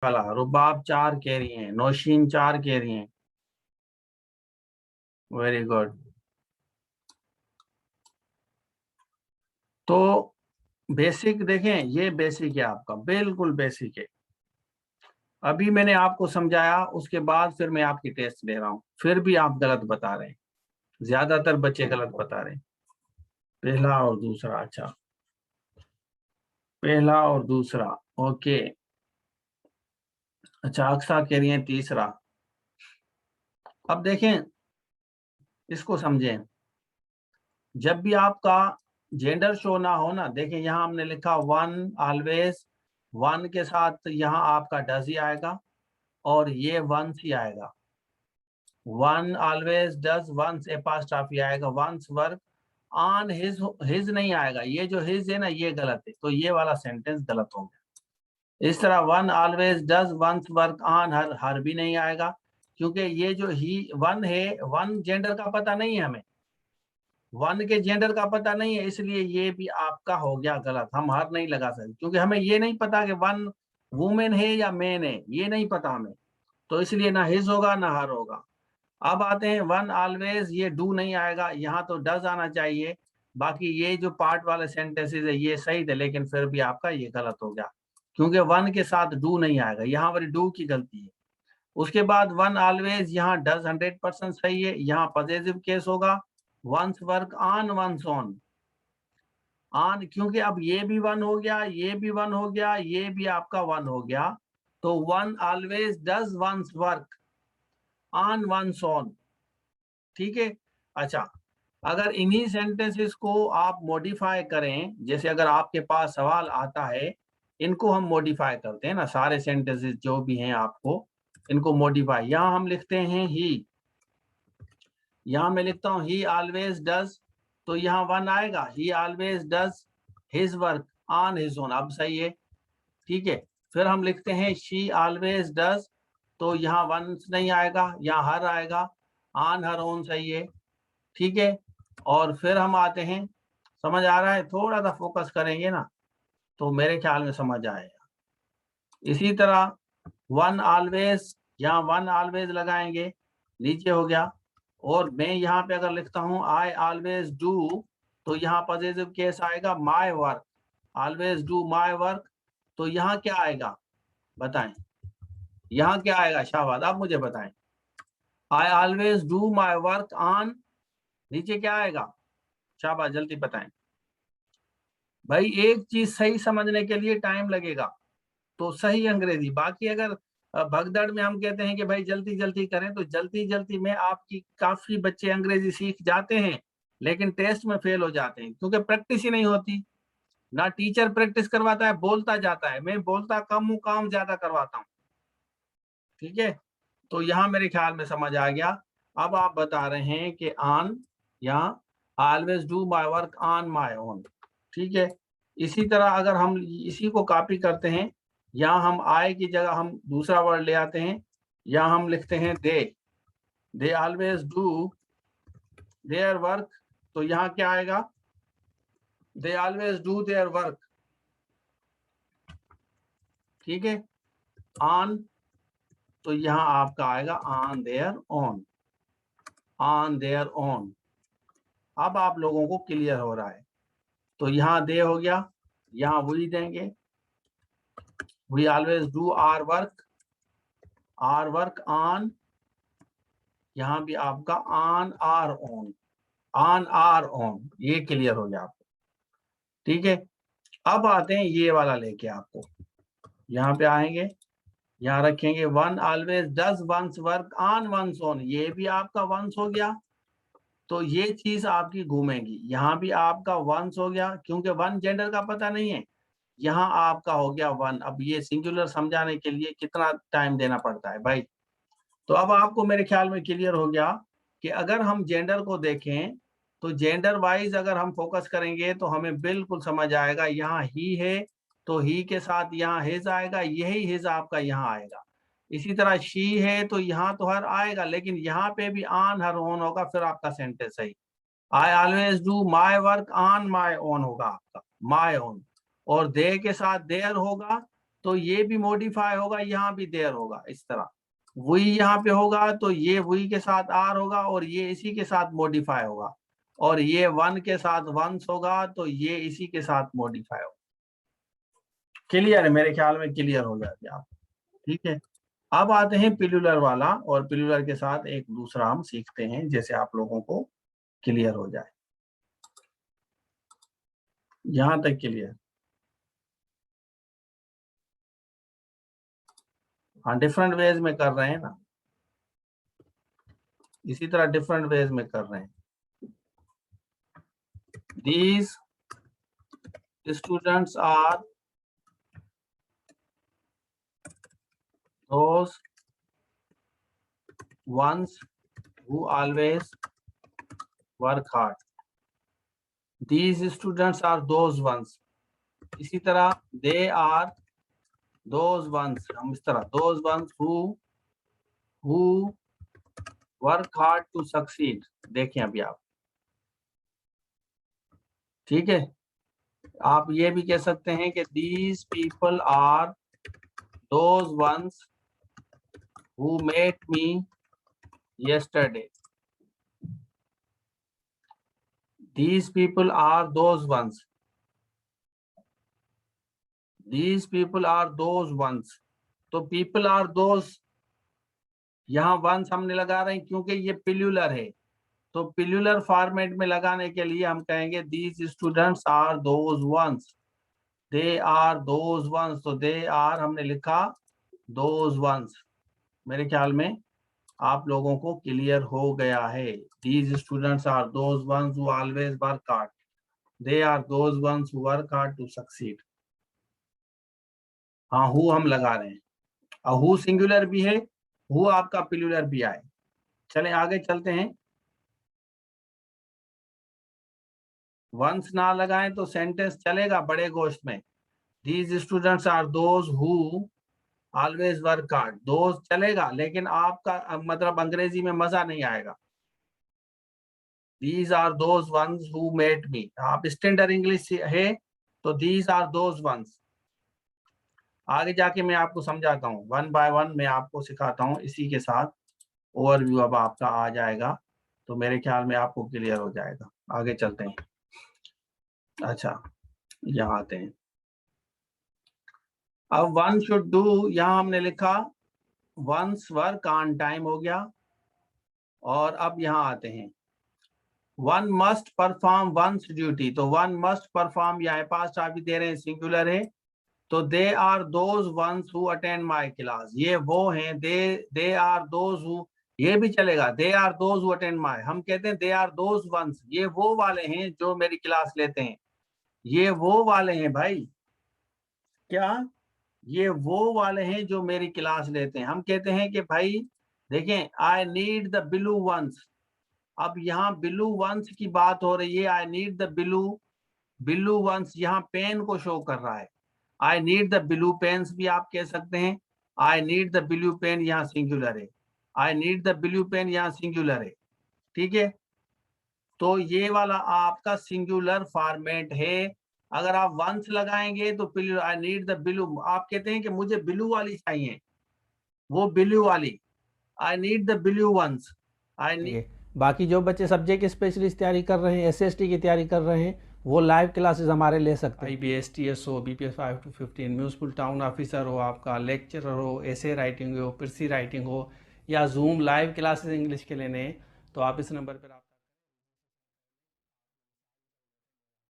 वाला, रुबाब 4 कह रही हैं, नौशीन 4 कह रही हैं। Very good. तो बेसिक देखें, ये बेसिक है आपका, बिल्कुल बेसिक है। अभी मैंने आपको समझाया, उसके बाद फिर मैं आपकी टेस्ट ले रहा हूं, फिर भी आप गलत बता रहे हैं, ज्यादातर बच्चे गलत बता रहे हैं। पहला और दूसरा, अच्छा, पहला और दूसरा, ओके। अच्छा, अक्सा कह रही है तीसरा। अब देखें, इसको समझें। जब भी आपका जेंडर शो ना हो ना, देखें यहाँ हमने लिखा वन ऑलवेज, वन के साथ यहाँ आपका डज ही आएगा और ये वंस ही आएगा। One always does one's apostrophe आएगा, one's work on his, his नहीं आएगा, ये जो हिज है ना ये गलत है, तो ये वाला सेंटेंस गलत हो गया। इस तरह one always does once work on her, हर भी नहीं आएगा, क्योंकि ये जो ही वन है, वन जेंडर का पता नहीं है हमें, वन के जेंडर का पता नहीं है, इसलिए ये भी आपका हो गया गलत। हम हर नहीं लगा सकते क्योंकि हमें ये नहीं पता कि वन वुमेन है या मैन है, ये नहीं पता हमें, तो इसलिए ना हिज होगा ना हर होगा। अब आते हैं वन ऑलवेज, ये डू नहीं आएगा, यहाँ तो डज आना चाहिए। बाकी ये जो पार्ट वाले सेंटेंसेस है ये सही थे, लेकिन फिर भी आपका ये गलत हो गया, क्योंकि वन के साथ डू नहीं आएगा, यहाँ पर डू की गलती है। उसके बाद वन ऑलवेज, यहाँ डज 100% सही है, यहाँ पॉजिटिव केस होगा। One's work on one's own, क्योंकि अब ये भी वन हो गया, ये भी वन हो गया, ये भी आपका वन हो गया, तो one always does once work on one's own. ठीक है। अच्छा, अगर इन्हीं सेंटेंसेस को आप मॉडिफाई करें, जैसे अगर आपके पास सवाल आता है, इनको हम मॉडिफाई करते हैं ना, सारे सेंटेंसेस जो भी हैं आपको इनको मॉडिफाई, यहाँ हम लिखते हैं ही, यहाँ मैं लिखता हूँ ही ऑलवेज डज, तो यहाँ वन आएगा, ही always does his work on his own, अब सही है। ठीक है। फिर हम लिखते हैं शी ऑलवेज डज, तो यहाँ वन नहीं आएगा, यहाँ हर आएगा, ऑन हर ओन सही है। ठीक है। और फिर हम आते हैं, समझ आ रहा है, थोड़ा सा फोकस करेंगे ना तो मेरे ख्याल में समझ आएगा। इसी तरह वन ऑलवेज, यहाँ वन ऑलवेज लगाएंगे, नीचे हो गया। और मैं यहाँ पे अगर लिखता हूँ आई ऑलवेज डू, तो यहाँ पॉजिटिव केस आएगा, my work, always do my work, तो यहाँ क्या आएगा बताएं, यहाँ क्या आएगा, शाबाश, आप मुझे बताएं। I always do my work on, नीचे क्या आएगा, शाबाश, जल्दी बताएं भाई। एक चीज सही समझने के लिए टाइम लगेगा, तो सही अंग्रेजी। बाकी अगर भगदड़ में हम कहते हैं कि भाई जल्दी जल्दी करें, तो जल्दी जल्दी में आपकी काफी बच्चे अंग्रेजी सीख जाते हैं, लेकिन टेस्ट में फेल हो जाते हैं, क्योंकि प्रैक्टिस ही नहीं होती ना। टीचर प्रैक्टिस करवाता है, बोलता जाता है, मैं बोलता कम हूँ, काम ज्यादा करवाता हूँ। ठीक है। तो यहाँ मेरे ख्याल में समझ आ गया। अब आप बता रहे हैं कि ऑन, यहाँ always do my work on my own. ठीक है। इसी तरह अगर हम इसी को कॉपी करते हैं, यहाँ हम आई की जगह हम दूसरा वर्ड ले आते हैं, यहाँ हम लिखते हैं they always do their work, तो यहाँ क्या आएगा, they always do their work. ठीक है। ऑन, तो यहाँ आपका आएगा on their own, on their own. अब आप लोगों को क्लियर हो रहा है। तो यहाँ दे हो गया, यहाँ वी देंगे, we always do our work on, यहाँ भी आपका on our own, on our own, ये क्लियर हो गया आपको। ठीक है। अब आते हैं ये वाला लेके आपको, यहाँ पे आएंगे, यहाँ रखेंगे one always does once work on one's own, ये भी आपका वंस हो गया, तो ये चीज आपकी घूमेगी, यहाँ भी आपका वंस हो गया, क्योंकि वन जेंडर का पता नहीं है, यहाँ आपका हो गया वन। अब ये सिंगुलर समझाने के लिए कितना टाइम देना पड़ता है भाई। तो अब आपको मेरे ख्याल में क्लियर हो गया कि अगर हम जेंडर को देखें, तो जेंडर वाइज अगर हम फोकस करेंगे तो हमें बिल्कुल समझ आएगा। यहाँ ही है तो ही के साथ यहाँ हिज आएगा, यही हिज आपका यहाँ आएगा। इसी तरह शी है तो यहाँ तो हर आएगा, लेकिन यहाँ पे भी ऑन हर ओन होगा, फिर आपका सेंटेंस सही। I always do my work on my own होगा आपका, माई ओन। और दे के साथ देयर होगा, तो ये भी मॉडिफाई होगा, यहाँ भी देयर होगा। इस तरह वी यहाँ पे होगा तो ये वी के साथ आर होगा और ये इसी के साथ मॉडिफाई होगा, और ये वन के साथ वंस होगा तो ये इसी के साथ मॉडिफाई होगा। क्लियर है? मेरे ख्याल में क्लियर हो जाती है आप। ठीक है, अब आते हैं पिलुलर वाला, और पिलुलर के साथ एक दूसरा हम सीखते हैं, जैसे आप लोगों को क्लियर हो जाए। यहां तक क्लियर? हाँ, डिफरेंट वेज में कर रहे हैं ना, इसी तरह डिफरेंट वेज में कर रहे हैं। These students are those ones who always work hard. These students are those ones. इसी तरह they are those ones, हम इस तरह those ones who work hard to succeed। देखें अभी आप, ठीक है। आप ये भी कह सकते हैं कि these people are those ones who met me yesterday। These people are those ones। These people are those ones। तो people are those, यहाँ ones हमने लगा रहे हैं क्योंकि ये पिल्युलर है, तो पिल्युलर फॉर्मेट में लगाने के लिए हम कहेंगे these students are those ones। they are those ones, तो they are हमने लिखा those ones। मेरे ख्याल में आप लोगों को क्लियर हो गया है। These students are those ones who always work hard। they are those ones who work hard to succeed। हाँ, हु हम लगा रहे हैं, और हु सिंगुलर भी है, हु आपका पिल्युलर भी आए। चलें आगे चलते हैं। वंस ना लगाएं तो सेंटेंस चलेगा बड़े गोश्त में। These students are those who always work hard। those चलेगा, लेकिन आपका मतलब अंग्रेजी में मजा नहीं आएगा। These are those ones who met me। आप स्टैंडर्ड इंग्लिश है तो these are those ones। आगे जाके मैं आपको समझाता हूँ, वन बाय वन मैं आपको सिखाता हूँ। इसी के साथ ओवरव्यू अब आपका आ जाएगा, तो मेरे ख्याल में आपको क्लियर हो जाएगा। आगे चलते हैं। अच्छा, यहाँ आते हैं। अब वन शुड डू, यहाँ हमने लिखा वंस वर्क ऑन टाइम हो गया, और अब यहाँ आते हैं one must perform one's duty. तो वन मस्ट परफॉर्म यहाँ पास्ट आप भी दे रहे हैं, सिंगुलर है, तो they are those ones who attend my class. ये वो हैं, दे आर दोज हु, ये भी चलेगा, they are those who attend my. हम कहते हैं दे आर दोज वंस, ये वो वाले हैं जो मेरी क्लास लेते हैं। ये वो वाले हैं भाई, क्या ये वो वाले हैं जो मेरी क्लास लेते हैं। हम कहते हैं कि भाई देखें, I need the blue ones. अब यहाँ ब्लू वंस की बात हो रही है, I need the blue ones, यहाँ पेन को शो कर रहा है। I need the blue pens भी आप कह सकते हैं। I need the blue pen यहाँ सिंगुलर है, I need the blue pen यहाँ सिंगुलर है, ठीक है। तो ये वाला आपका सिंगुलर फॉर्मेट है। अगर आप वंस लगाएंगे तो आई नीड द ब्लू, आप कहते हैं कि मुझे ब्लू वाली चाहिए, वो ब्लू वाली, I need the blue ones. I need, बाकी जो बच्चे सब्जेक्ट स्पेशलिस्ट तैयारी कर रहे हैं, एसएसटी की तैयारी कर रहे हैं, वो लाइव क्लासेस हमारे ले सकते हैं। IBS TS हो, BPS 5 to 15, municipal town officer हो, आपका लेक्चरर हो, एसे राइटिंग हो, पिरसी राइटिंग हो, या जूम लाइव क्लासेस इंग्लिश के लेने हैं, तो आप इस नंबर पर आप